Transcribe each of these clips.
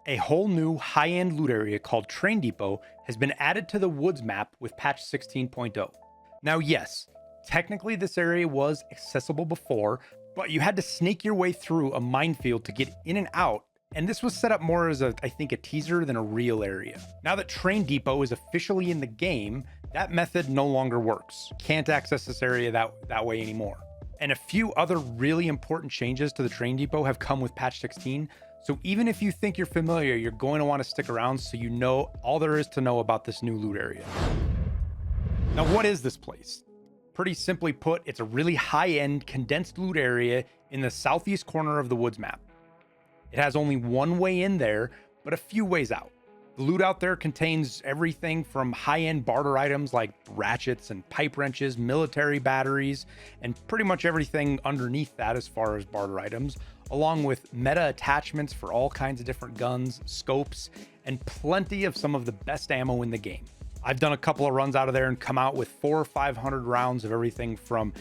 A whole new high-end loot area called Train Depot has been added to the Woods map with patch 16.0. Now, yes, technically this area was accessible before, but you had to snake your way through a minefield to get in and out, and this was set up more as I think a teaser than a real area. Now that Train Depot is officially in the game, that method no longer works. Can't access this area that way anymore. And a few other really important changes to the Train Depot have come with patch 16, so even if you think you're familiar, you're going to want to stick around so you know all there is to know about this new loot area. Now, what is this place? Pretty simply put, it's a really high-end condensed loot area in the southeast corner of the Woods map. It has only one way in there, but a few ways out. The loot out there contains everything from high-end barter items like ratchets and pipe wrenches, military batteries, and pretty much everything underneath that as far as barter items, along with meta attachments for all kinds of different guns, scopes, and plenty of some of the best ammo in the game. I've done a couple of runs out of there and come out with 400 or 500 rounds of everything from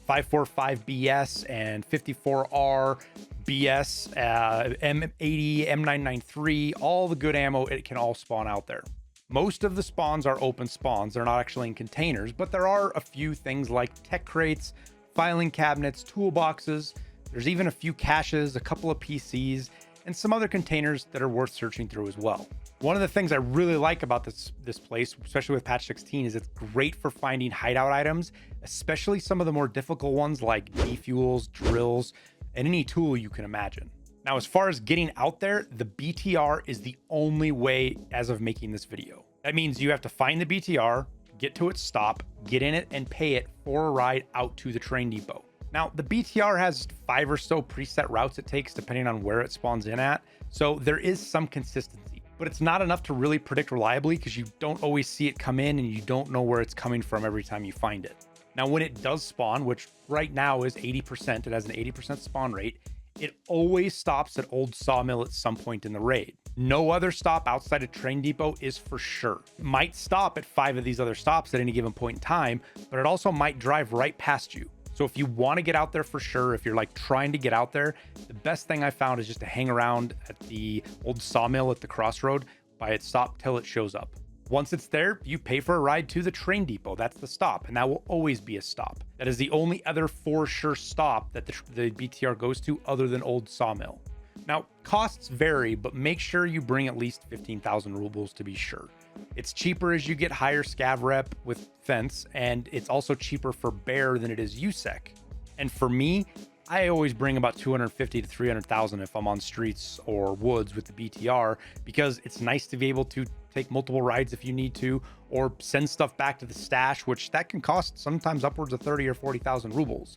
545 BS and 54R BS, M80, M993, all the good ammo, it can all spawn out there. Most of the spawns are open spawns. They're not actually in containers, but there are a few things like tech crates, filing cabinets, toolboxes. There's even a few caches, a couple of PCs, and some other containers that are worth searching through as well. One of the things I really like about this place, especially with patch 16, is it's great for finding hideout items, especially some of the more difficult ones like defuels, drills, and any tool you can imagine. Now, as far as getting out there, the BTR is the only way as of making this video. That means you have to find the BTR, get to its stop, get in it, and pay it for a ride out to the train depot. Now, the BTR has 5 or so preset routes it takes depending on where it spawns in at, so there is some consistency, but it's not enough to really predict reliably because you don't always see it come in and you don't know where it's coming from every time you find it. Now, when it does spawn, which right now is 80%, it has an 80% spawn rate, it always stops at Old Sawmill at some point in the raid. No other stop outside of Train Depot is for sure. It might stop at 5 of these other stops at any given point in time, but it also might drive right past you. So if you want to get out there for sure, if you're like trying to get out there, the best thing I found is just to hang around at the Old Sawmill at the crossroad by its stop till it shows up. Once it's there, you pay for a ride to the train depot. That's the stop, and that will always be a stop. That is the only other for sure stop that the BTR goes to other than Old Sawmill. Now, costs vary, but make sure you bring at least 15,000 rubles to be sure. It's cheaper as you get higher scav rep with fence, and it's also cheaper for bear than it is USEC. And for me, I always bring about 250 to 300,000 if I'm on streets or woods with the BTR, because it's nice to be able to take multiple rides if you need to, or send stuff back to the stash, which that can cost sometimes upwards of 30 or 40,000 rubles.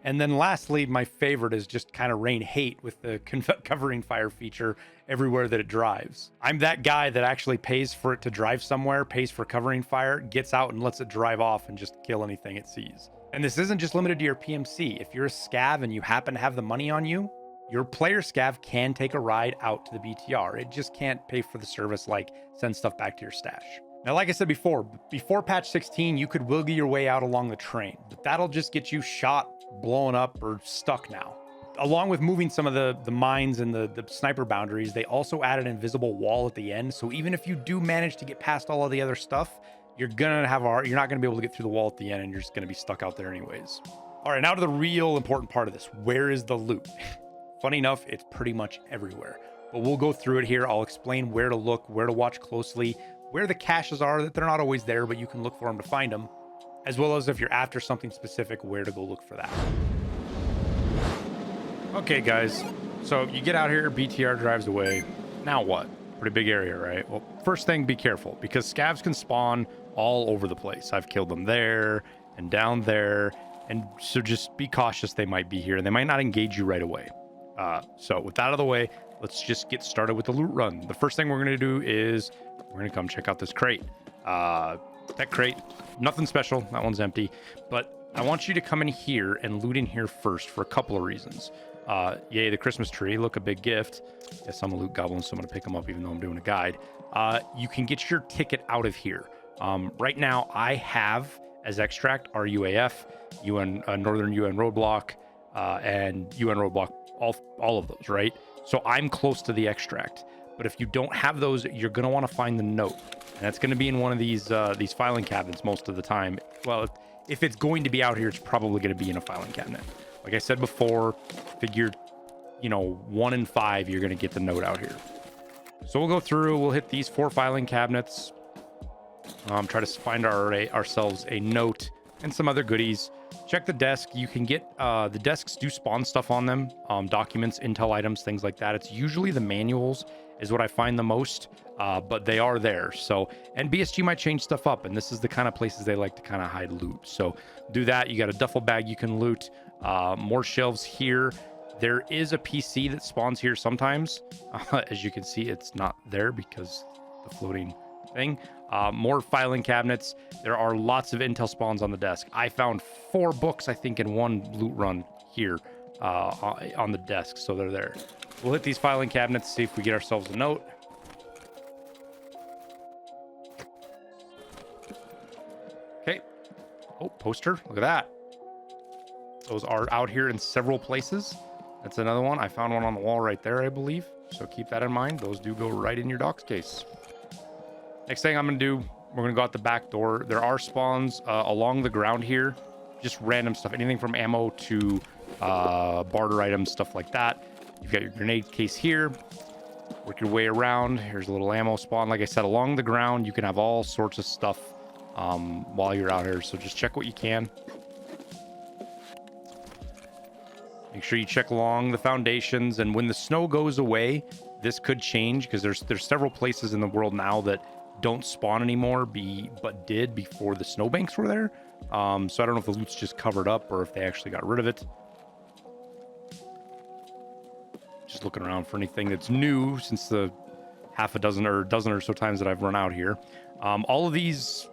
And then lastly, my favorite is just kind of rain hate with the covering fire feature everywhere that it drives. I'm that guy that actually pays for it to drive somewhere, pays for covering fire, gets out and lets it drive off and just kill anything it sees. And this isn't just limited to your PMC. If you're a scav and you happen to have the money on you, your player scav can take a ride out to the BTR. It just can't pay for the service like send stuff back to your stash. Now, like I said before patch 16, you could wiggle your way out along the train, but that'll just get you shot, blown up, or stuck now. Along with moving some of the mines and the sniper boundaries, they also added an invisible wall at the end. So even if you do manage to get past all of the other stuff, you're not gonna be able to get through the wall at the end, and you're just gonna be stuck out there anyways. All right, now to the real important part of this. Where is the loot? Funny enough, it's pretty much everywhere, but we'll go through it here. I'll explain where to look, where to watch closely, where the caches are, that they're not always there, but you can look for them to find them, as well as if you're after something specific, where to go look for that. Okay, guys, so you get out here, BTR drives away. Now what? Pretty big area, right? Well, first thing, be careful, because scavs can spawn all over the place. I've killed them there and down there, and so just be cautious. They might be here, and they might not engage you right away. So with that out of the way, let's just get started with the loot run. The first thing we're going to do is we're going to come check out this crate. That crate, nothing special. That one's empty, but I want you to come in here and loot in here first for a couple of reasons. Yay, the Christmas tree. Look, a big gift. Guess I'm a loot goblin, so I'm going to pick them up even though I'm doing a guide. You can get your ticket out of here. Right now, I have as extract RUAF, UN, Northern UN Roadblock, and UN Roadblock, all of those, right? So I'm close to the extract. But if you don't have those, you're going to want to find the note. And that's going to be in one of these filing cabinets most of the time. Well, if it's going to be out here, it's probably going to be in a filing cabinet. Like I said before, figure, 1 in 5, you're going to get the note out here. So we'll go through, we'll hit these 4 filing cabinets, try to find ourselves a note and some other goodies. Check the desk. You can get, the desks do spawn stuff on them, documents, intel items, things like that. It's usually the manuals is what I find the most, but they are there. So, and BSG might change stuff up, and this is the kind of places they like to kind of hide loot. So do that. You got a duffel bag you can loot, more shelves here. There is a PC that spawns here sometimes. As you can see, it's not there because the floating thing. More filing cabinets. There are lots of intel spawns on the desk. I found 4 books, I think, in one loot run here on the desk, so they're there. We'll hit these filing cabinets, see if we get ourselves a note. Okay. Oh, poster. Look at that. Those are out here in several places. That's another one. I found one on the wall right there, I believe. So keep that in mind. Those do go right in your docs case. Next thing I'm going to do, we're going to go out the back door. There are spawns along the ground here. Just random stuff. Anything from ammo to barter items, stuff like that. You've got your grenade case here. Work your way around. Here's a little ammo spawn. Like I said, along the ground, you can have all sorts of stuff while you're out here. So just check what you can. Make sure you check along the foundations. And when the snow goes away, this could change because there's several places in the world now that don't spawn anymore, but did before the snowbanks were there. So I don't know if the loot's just covered up or if they actually got rid of it. Just looking around for anything that's new since the dozen or so times that I've run out here. All of these,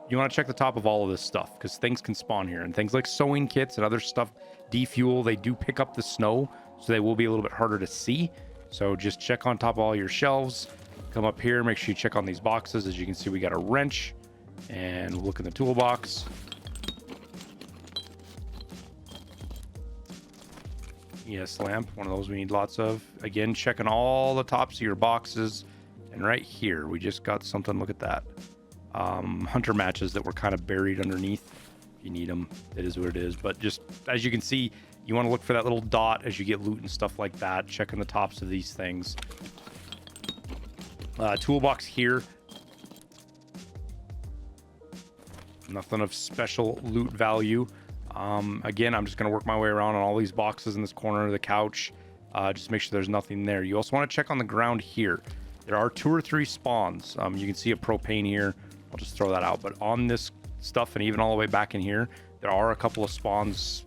you want to check the top of all of this stuff because things can spawn here, and things like sewing kits and other stuff, defuel, they do pick up the snow, so they will be a little bit harder to see. So just check on top of all your shelves. Come up here, make sure you check on these boxes. As you can see, we got a wrench, and we'll look in the toolbox. ES lamp, one of those we need lots of. Again, checking all the tops of your boxes. And right here, we just got something, look at that. Hunter matches that were kind of buried underneath. If you need them, it is what it is. But just, as you can see, you want to look for that little dot as you get loot and stuff like that. Checking the tops of these things. Toolbox here. Nothing of special loot value. Again, I'm just going to work my way around on all these boxes in this corner of the couch. Just make sure there's nothing there. You also want to check on the ground here. There are 2 or 3 spawns. You can see a propane here. I'll just throw that out. But on this stuff, and even all the way back in here, there are a couple of spawns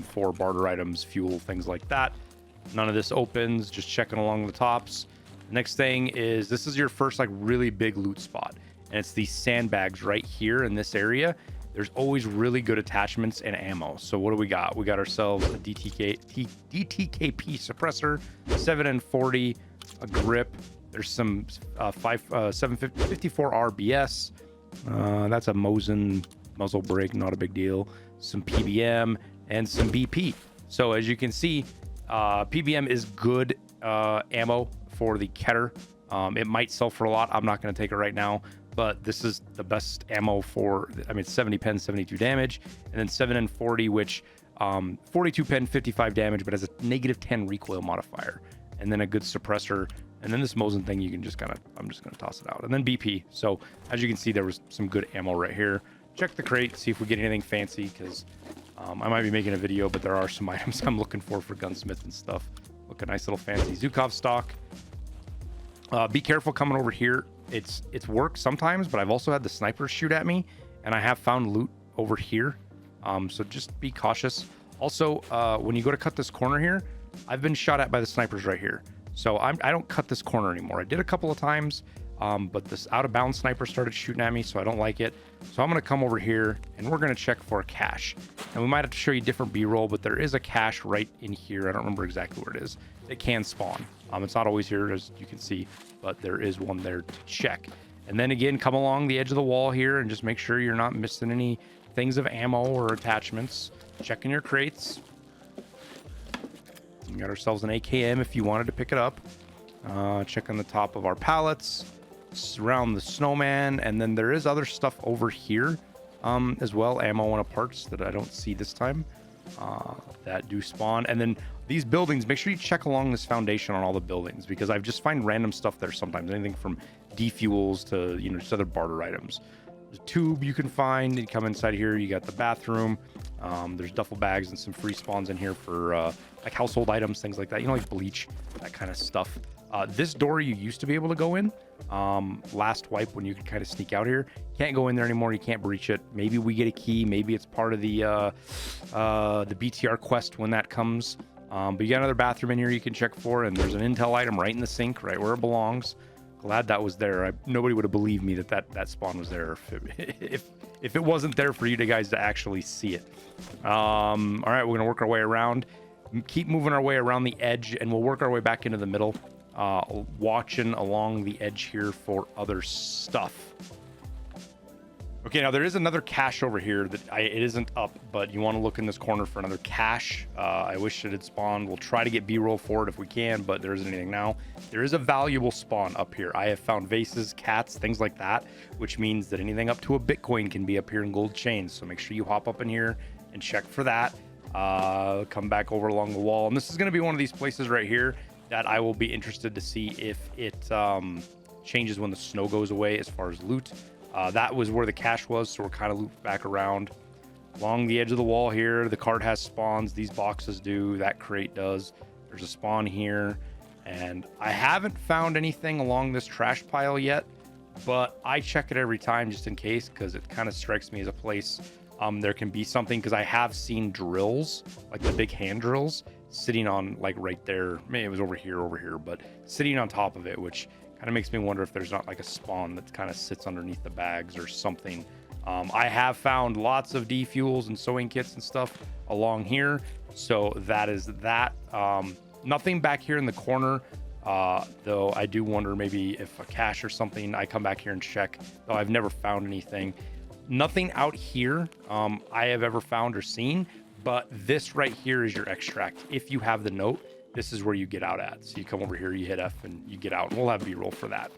for barter items, fuel, things like that. None of this opens. Just checking along the tops. Next thing is, this is your first like really big loot spot. And it's these sandbags right here in this area. There's always really good attachments and ammo. So what do we got? We got ourselves a DTKP suppressor, 7N40, a grip. There's some 754 RBS. That's a Mosin muzzle brake, not a big deal. Some PBM and some BP. So as you can see, PBM is good ammo for the Keter. It might sell for a lot. I'm not going to take it right now, but this is the best ammo for, I mean, 70 pen, 72 damage, and then 7N40, which 42 pen, 55 damage, but has a -10 recoil modifier, and then a good suppressor. And then this Mosin thing, you can just kind of, I'm just going to toss it out. And then BP. So as you can see, there was some good ammo right here. Check the crate, see if we get anything fancy, because I might be making a video, but there are some items I'm looking for gunsmith and stuff. Look, a nice little fancy Zukov stock. Be careful coming over here. It's worked sometimes, but I've also had the snipers shoot at me, and I have found loot over here. So just be cautious. Also, when you go to cut this corner here, I've been shot at by the snipers right here. So I don't cut this corner anymore. I did a couple of times, but this out of bounds sniper started shooting at me, so I don't like it. So I'm going to come over here, and we're going to check for a cache. And we might have to show you different B-roll, but there is a cache right in here. I don't remember exactly where it is. It can spawn. It's not always here, as you can see, but there is one there to check. And then again, come along the edge of the wall here and just make sure you're not missing any things of ammo or attachments. Checking your crates. We got ourselves an AKM if you wanted to pick it up. Check on the top of our pallets, around the snowman, and then there is other stuff over here as well, ammo and parts that I don't see this time that do spawn. And then these buildings, make sure you check along this foundation on all the buildings, because I just find random stuff there sometimes, anything from defuels to, you know, just other barter items. There's a tube you can find. You come inside here, you got the bathroom. There's duffel bags and some free spawns in here for like household items, things like that, you know, like bleach, that kind of stuff. This door you used to be able to go in last wipe, when you could kind of sneak out here. Can't go in there anymore. You can't breach it. Maybe we get a key, maybe it's part of the BTR quest when that comes. But you got another bathroom in here you can check for, and there's an intel item right in the sink, right where it belongs. Glad that was there. Nobody would have believed me that spawn was there if it wasn't there for you guys to actually see it. All right, we're gonna work our way around, keep moving our way around the edge, and we'll work our way back into the middle, watching along the edge here for other stuff. Okay, now there is another cache over here that it isn't up, but you want to look in this corner for another cache. I wish it had spawned. We'll try to get B-roll for it if we can, but there isn't anything now. There is a valuable spawn up here. I have found vases, cats, things like that, which means that anything up to a Bitcoin can be up here in gold chains. So make sure you hop up in here and check for that. Come back over along the wall. And this is going to be one of these places right here that I will be interested to see if it changes when the snow goes away as far as loot. That was where the cache was, so we're kind of looped back around along the edge of the wall here. The cart has spawns. These boxes do. That crate does. There's a spawn here, and I haven't found anything along this trash pile yet, but I check it every time just in case, because it kind of strikes me as a place there can be something, because I have seen drills, like the big hand drills, sitting on, like, right there. Maybe it was over here, but sitting on top of it, which kind of makes me wonder if there's not like a spawn that kind of sits underneath the bags or something. I have found lots of defuels and sewing kits and stuff along here, so that is that. Nothing back here in the corner, though I do wonder maybe if a cache or something. I come back here and check, though I've never found anything. Nothing out here I have ever found or seen, but this right here is your extract. If you have the note, this is where you get out at. So you come over here, you hit F, and you get out. And we'll have B-roll for that.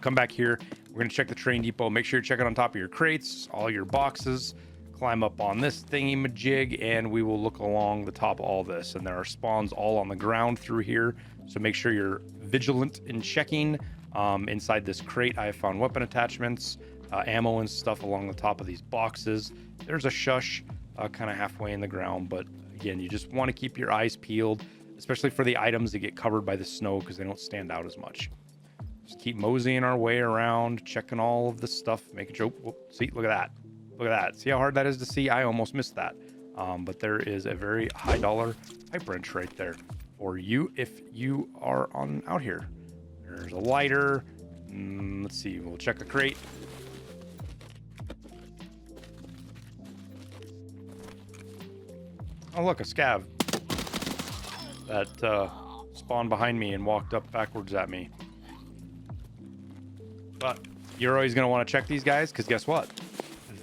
Come back here. We're going to check the train depot. Make sure you're checking on top of your crates, all your boxes. Climb up on this thingy-majig, and we will look along the top of all this. And there are spawns all on the ground through here. So make sure you're vigilant in checking. Inside this crate, I have found weapon attachments, ammo and stuff along the top of these boxes. There's a shush kind of halfway in the ground, but again, you just want to keep your eyes peeled, especially for the items that get covered by the snow, because they don't stand out as much. Just keep moseying our way around, checking all of the stuff, making sure. Oh, see, look at that. Look at that. See how hard that is to see? I almost missed that. But there is a very high dollar pipe wrench right there for you if you are on out here. There's a lighter. Let's see. We'll check a crate. Oh, look, a scav that spawned behind me and walked up backwards at me. But you're always going to want to check these guys, because guess what?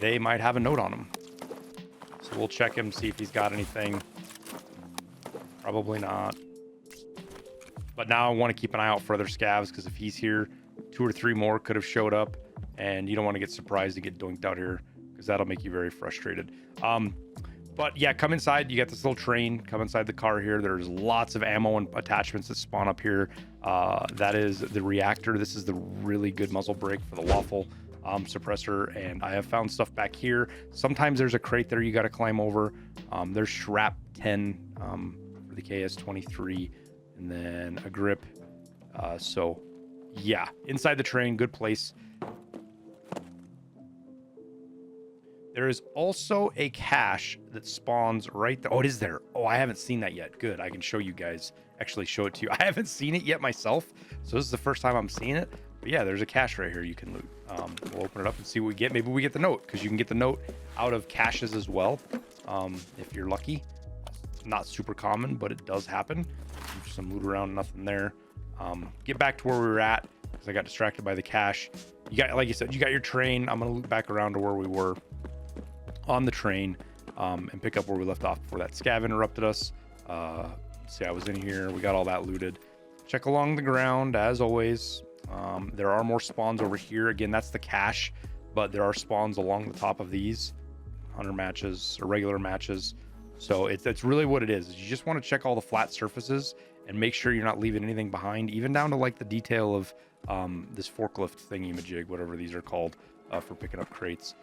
They might have a note on them. So we'll check him, see if he's got anything. Probably not. But now I want to keep an eye out for other scavs, because if he's here, 2 or 3 more could have showed up, and you don't want to get surprised to get doinked out here, because that'll make you very frustrated. But yeah, come inside. You got this little train. Come inside the car here. There's lots of ammo and attachments that spawn up here. That is the reactor. This is the really good muzzle brake for the waffle suppressor. And I have found stuff back here. Sometimes there's a crate there you got to climb over. There's Shrap 10 for the KS-23, and then a grip. So yeah, inside the train, good place. There is also a cache that spawns right there. Oh, it is there. Oh, I haven't seen that yet. Good. I can show you guys, actually show it to you. I haven't seen it yet myself, so this is the first time I'm seeing it. But yeah, there's a cache right here you can loot. We'll open it up and see what we get. Maybe we get the note, because you can get the note out of caches as well, if you're lucky. Not super common, but it does happen. Some loot around, nothing there. Get back to where we were at, because I got distracted by the cache. You got, like you said, you got your train. I'm going to loop back around to where we were on the train, and pick up where we left off before that scav interrupted us. See, I was in here. We got all that looted. check along the ground as always. There are more spawns over here. Again, that's the cache, but there are spawns along the top of these 100 matches or regular matches. So it's really what it is. You just want to check all the flat surfaces and make sure you're not leaving anything behind, even down to like the detail of this forklift thingy-majig, whatever these are called, for picking up crates,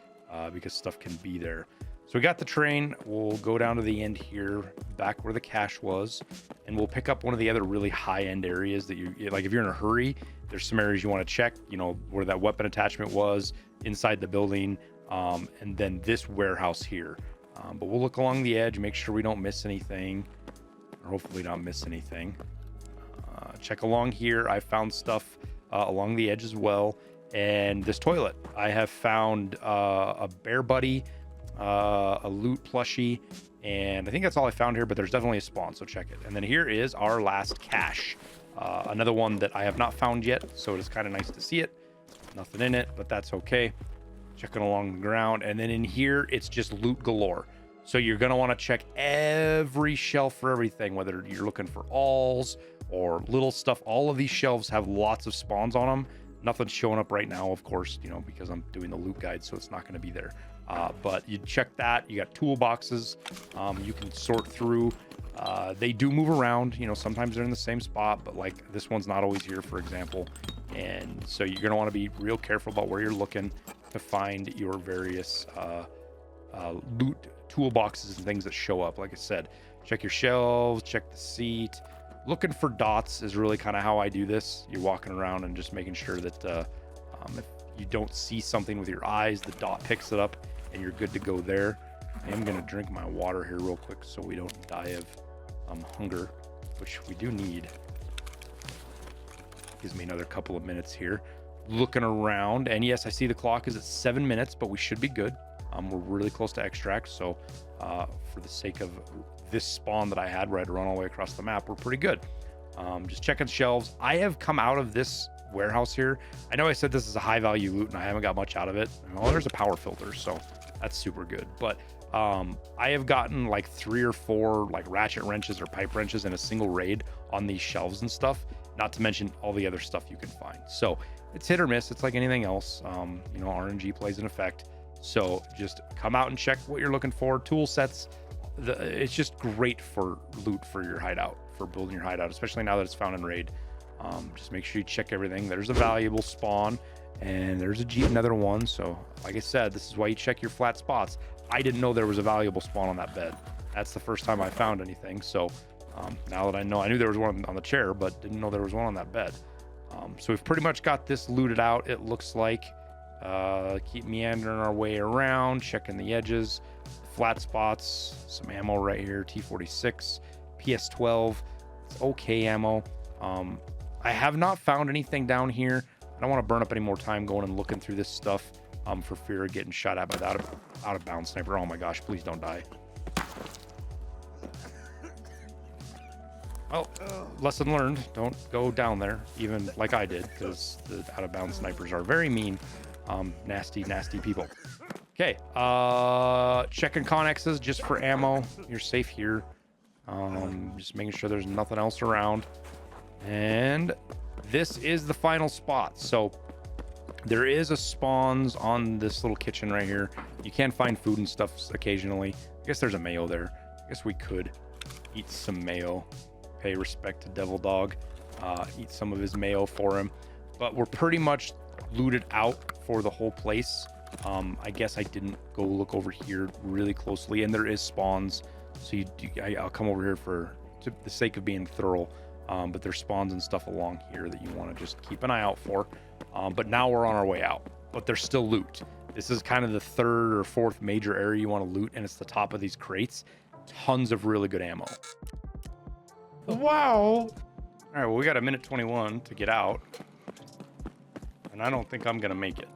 because stuff can be there. So we got the train. We'll go down to the end here, back where the cache was, and we'll pick up one of the other really high-end areas that you like. If you're in a hurry, there's some areas you want to check, you know, where that weapon attachment was inside the building, and then this warehouse here. But we'll look along the edge, make sure we don't miss anything, or hopefully not miss anything. Check along here. I found stuff along the edge as well. And this toilet, I have found a bear buddy, a loot plushie, and I think that's all I found here, but there's definitely a spawn, so check it. And then here is our last cache, another one that I have not found yet, so it is kind of nice to see it. Nothing in it, but that's okay. Checking along the ground, and then in here it's just loot galore. So you're going to want to check every shelf for everything, whether you're looking for alls or little stuff. All of these shelves have lots of spawns on them. Nothing's showing up right now, of course, you know, because I'm doing the loot guide, so it's not going to be there. But you check that. You got toolboxes you can sort through. They do move around, you know, sometimes they're in the same spot, but like this one's not always here, for example. And so you're going to want to be real careful about where you're looking to find your various loot toolboxes and things that show up. Like I said, check your shelves, check the seat. Looking for dots is really kind of how I do this. You're walking around and just making sure that if you don't see something with your eyes, the dot picks it up and you're good to go there. I am going to drink my water here real quick so we don't die of hunger, which we do need. Gives me another couple of minutes here. Looking around, and yes, I see the clock is at 7 minutes, but we should be good. We're really close to extract, so for the sake of this spawn that I had where I had to run all the way across the map, we're pretty good. Just checking shelves. I have come out of this warehouse here. I know I said this is a high value loot and I haven't got much out of it. Well, there's a power filter, so that's super good. But I have gotten like 3 or 4 like ratchet wrenches or pipe wrenches in a single raid on these shelves and stuff, not to mention all the other stuff you can find. So it's hit or miss. It's like anything else. You know, RNG plays an effect. So just come out and check what you're looking for. Tool sets. It's just great for loot for your hideout, for building your hideout, especially now that it's found in raid. Just make sure you check everything. There's a valuable spawn and there's a Jeep, another one. So like I said, this is why you check your flat spots. I didn't know there was a valuable spawn on that bed. That's the first time I found anything. So now that I know, I knew there was one on the chair, but didn't know there was one on that bed. So we've pretty much got this looted out, it looks like. Keep meandering our way around, checking the edges, flat spots, some ammo right here, T46, PS12, it's okay ammo. I have not found anything down here. I don't want to burn up any more time going and looking through this stuff for fear of getting shot at by that out of bounds sniper. Oh my gosh, please don't die. Well, lesson learned, don't go down there, even like I did, because the out of bounds snipers are very mean. Nasty people. Okay, checking connexes just for ammo. You're safe here. Just making sure there's nothing else around. And this is the final spot. So there is a spawns on this little kitchen right here. You can find food and stuff occasionally. I guess there's a mayo there. I guess we could eat some mayo. Pay respect to Devil Dog. Eat some of his mayo for him. But we're pretty much looted out for the whole place. I guess I didn't go look over here really closely, and there is spawns, so I'll come over here for the sake of being thorough, but there's spawns and stuff along here that you want to just keep an eye out for. But now we're on our way out, but there's still loot. This is kind of the 3rd or 4th major area you want to loot, and it's the top of these crates. Tons of really good ammo. Wow. All right, well, we got 1:21 to get out, and I don't think I'm gonna make it.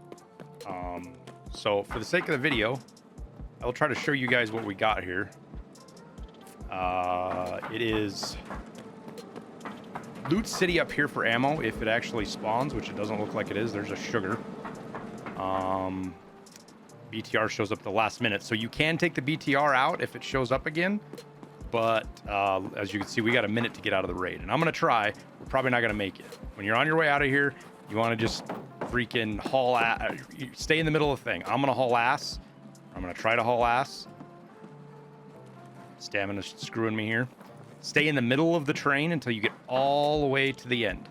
So for the sake of the video, I will try to show you guys what we got here. It is Loot City up here for ammo if it actually spawns, which it doesn't look like it is. There's a sugar. BTR shows up the last minute, so you can take the BTR out if it shows up again, but as you can see, we got a minute to get out of the raid, and I'm gonna try. We're probably not gonna make it. When you're on your way out of here, you want to just freaking haul ass. Stay in the middle of the thing. I'm gonna haul ass. I'm gonna try to haul ass. Stamina's screwing me here. Stay in the middle of the train until you get all the way to the end.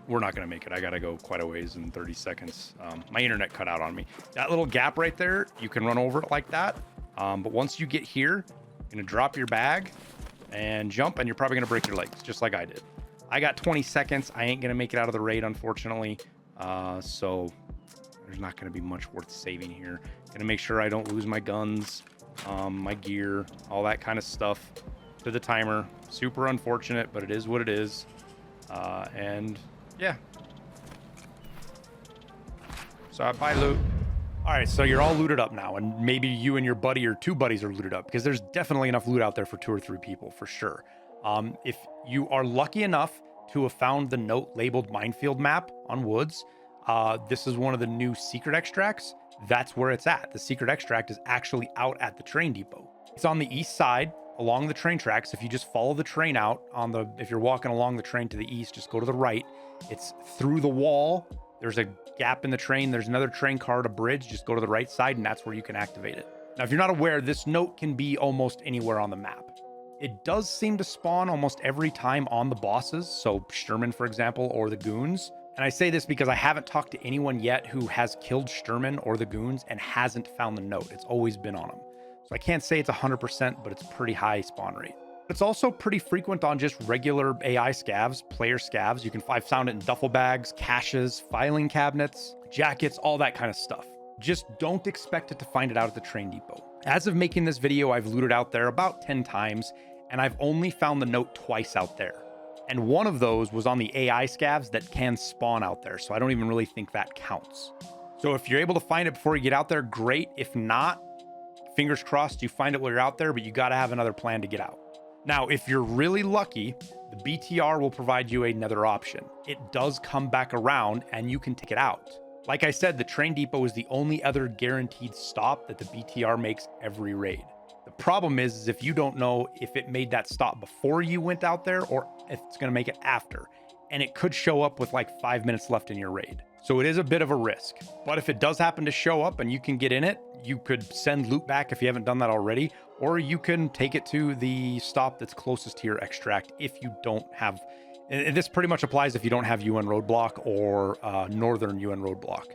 We're not gonna make it. I gotta go quite a ways in 30 seconds. My internet cut out on me. That little gap right there, you can run over it like that. But once you get here, you're gonna drop your bag and jump, and you're probably gonna break your legs, just like I did. I got 20 seconds. I ain't gonna make it out of the raid, unfortunately. So there's not gonna be much worth saving here. Gonna make sure I don't lose my guns, my gear, all that kind of stuff to the timer. Super unfortunate, but it is what it is. And yeah. So bye, loot. All right, so you're all looted up now, and maybe you and your buddy or two buddies are looted up, because there's definitely enough loot out there for 2 or 3 people for sure. If you are lucky enough to have found the note labeled minefield map on Woods, this is one of the new secret extracts. That's where it's at. The secret extract is actually out at the train depot. It's on the east side along the train tracks. If you just follow the train out if you're walking along the train to the east, just go to the right. It's through the wall. There's a gap in the train. There's another train car at a bridge. Just go to the right side, and that's where you can activate it. Now, if you're not aware, this note can be almost anywhere on the map. It does seem to spawn almost every time on the bosses. So Sturman, for example, or the goons. And I say this because I haven't talked to anyone yet who has killed Sturman or the goons and hasn't found the note. It's always been on them. So I can't say it's 100%, but it's pretty high spawn rate. It's also pretty frequent on just regular AI scavs, player scavs. I've found it in duffel bags, caches, filing cabinets, jackets, all that kind of stuff. Just don't expect it to find it out at the train depot. As of making this video, I've looted out there about 10 times, and I've only found the note twice out there. And one of those was on the AI scavs that can spawn out there, so I don't even really think that counts. So if you're able to find it before you get out there, great. If not, fingers crossed you find it while you're out there, but you got to have another plan to get out. Now, if you're really lucky, the BTR will provide you another option. It does come back around and you can take it out. Like I said, the train depot is the only other guaranteed stop that the BTR makes every raid. The problem is if you don't know if it made that stop before you went out there or if it's going to make it after. And it could show up with like 5 minutes left in your raid. So it is a bit of a risk. But if it does happen to show up and you can get in it, you could send loot back if you haven't done that already, or you can take it to the stop that's closest to your extract if you don't have, and this pretty much applies if you don't have UN roadblock or northern UN roadblock,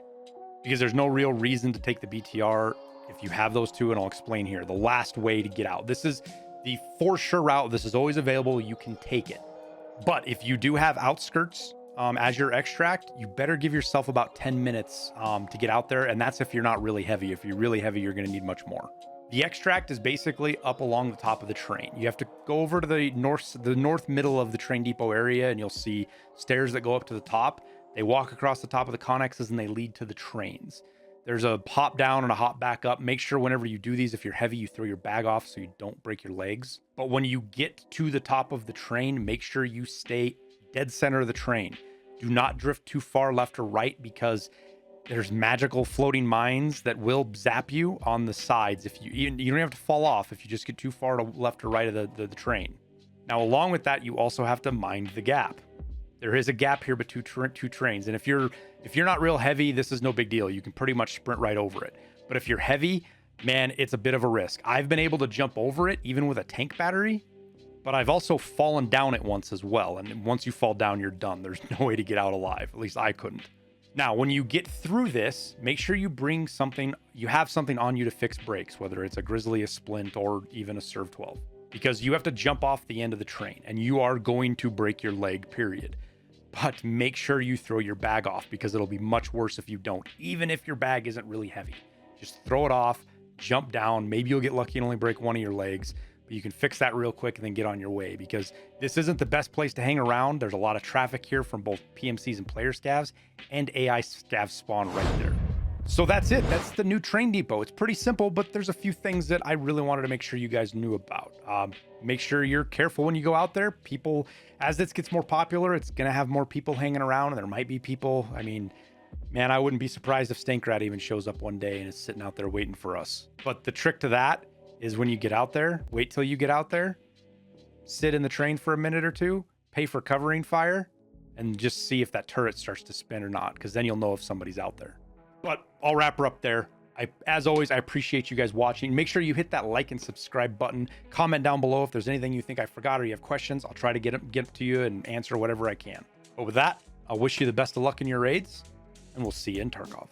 because there's no real reason to take the BTR if you have those two, and I'll explain here. The last way to get out. This is the for sure route. This is always available. You can take it. But if you do have outskirts as your extract, you better give yourself about 10 minutes to get out there. And that's if you're not really heavy. If you're really heavy, you're going to need much more. The extract is basically up along the top of the train. You have to go over to the north middle of the train depot area, and you'll see stairs that go up to the top. They walk across the top of the connexes and they lead to the trains. There's a hop down and a hop back up. Make sure whenever you do these, if you're heavy, you throw your bag off so you don't break your legs. But when you get to the top of the train, make sure you stay dead center of the train. Do not drift too far left or right, because there's magical floating mines that will zap you on the sides. If you don't have to fall off if you just get too far to left or right of the train. Now, along with that, you also have to mind the gap. There is a gap here between two trains, and if you're not real heavy, this is no big deal. You can pretty much sprint right over it. But if you're heavy, man, it's a bit of a risk. I've been able to jump over it even with a tank battery, but I've also fallen down it once as well. And once you fall down, you're done. There's no way to get out alive. At least I couldn't. Now, when you get through this, make sure you bring something. You have something on you to fix brakes, whether it's a Grizzly, a Splint, or even a Serv 12, because you have to jump off the end of the train and you are going to break your leg, period. But make sure you throw your bag off, because it'll be much worse if you don't, even if your bag isn't really heavy. Just throw it off, jump down. Maybe you'll get lucky and only break one of your legs, but you can fix that real quick and then get on your way, because this isn't the best place to hang around. There's a lot of traffic here from both PMCs and player scavs, and AI scavs spawn right there. So that's it. That's the new train depot. It's pretty simple, but there's a few things that I really wanted to make sure you guys knew about. Make sure you're careful when you go out there. People, as this gets more popular, it's going to have more people hanging around, and there might be people. I mean, man, I wouldn't be surprised if Stankrat even shows up one day and is sitting out there waiting for us. But the trick to that is when you get out there, wait till you get out there, sit in the train for a minute or two, pay for covering fire, and just see if that turret starts to spin or not, because then you'll know if somebody's out there. But I'll wrap her up there. As always, I appreciate you guys watching. Make sure you hit that like and subscribe button. Comment down below if there's anything you think I forgot or you have questions. I'll try to get to you and answer whatever I can. But with that, I'll wish you the best of luck in your raids, and we'll see you in Tarkov.